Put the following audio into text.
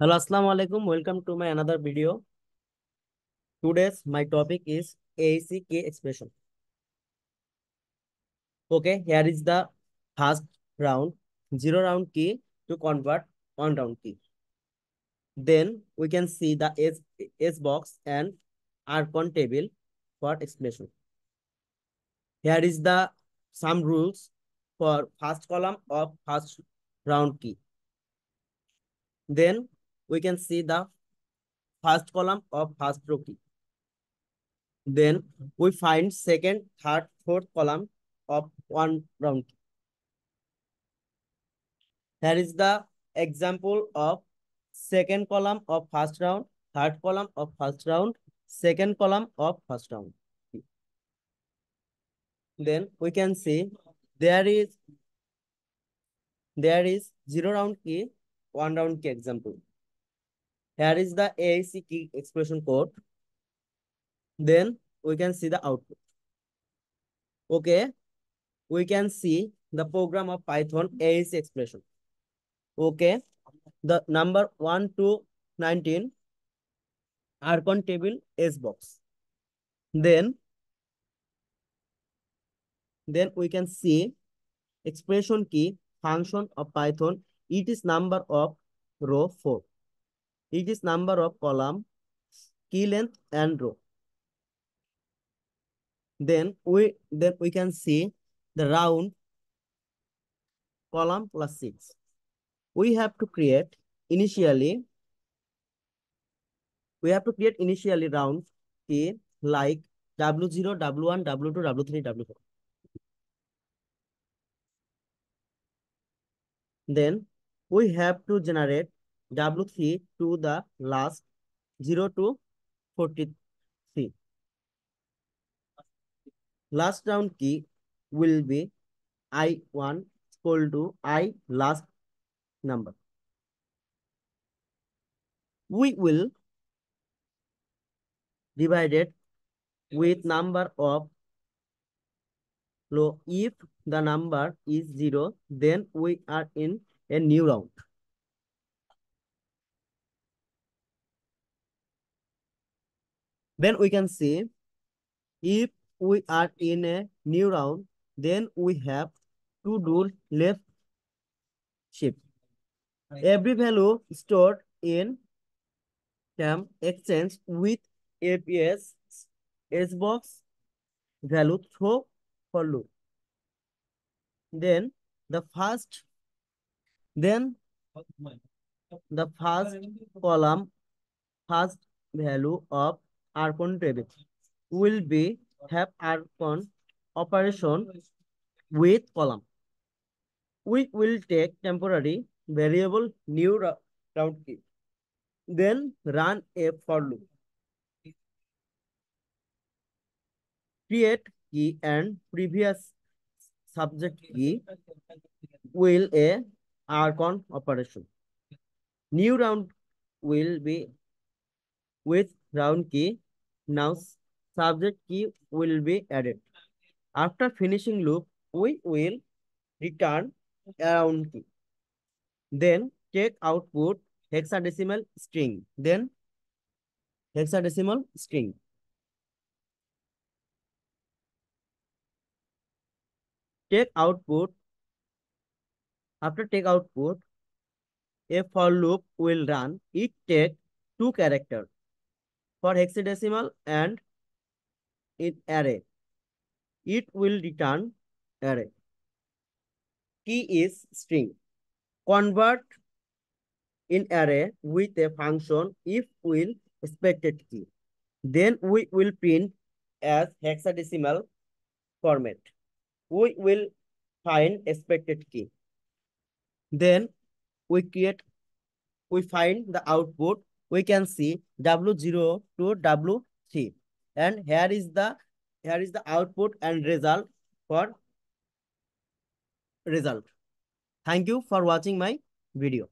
Hello, Assalamu alaikum. Welcome to my another video. Today's my topic is AAC key expression. Okay, here is the first round, zero round key to convert one round key. Then we can see the S box and Archon table for explanation. Here is the some rules for first column of first round key. Then we can see the first column of first row key. Then we find second, third, fourth column of one round. Here is the example of second column of first round, third column of first round, second column of first round. Then we can see there is zero round key, one round key example. Here is the AAC key expression code. Then we can see the output. Okay, we can see the program of Python AAC expression. Okay, the number 1 to 19 Archon table S box. Then we can see expression key function of Python. It is number of row 4. It is number of column, key length and row. Then we can see the round column plus 6. We have to create initially round key like W0, W1, W2, W3, W4. Then we have to generate W3 to the last 0 to 43. Last round key will be I1 equal to I last number. We will divide it with number of row. If the number is 0, then we are in a new round. Then we can see if we are in a new round, then we have to do left shift. Every value stored in term exchange with APS S box value throw for loop. Then the first column, first value of Archon table will be have Archon operation with column. We will take temporary variable new round key. Then run a for loop. Create key and previous subject key will a Archon operation. New round will be with round key. Now subject key will be added. After finishing loop, we will return a round key. Then take output hexadecimal string. Then hexadecimal string. Take output. After take output, a for loop will run. It take 2 characters for hexadecimal and in array. It will return array. Key is string. Convert in array with a function if will expected key. Then we will print as hexadecimal format. We will find expected key. Then we find the output. We can see W0 to W3. And here is the output and result for result. Thank you for watching my video.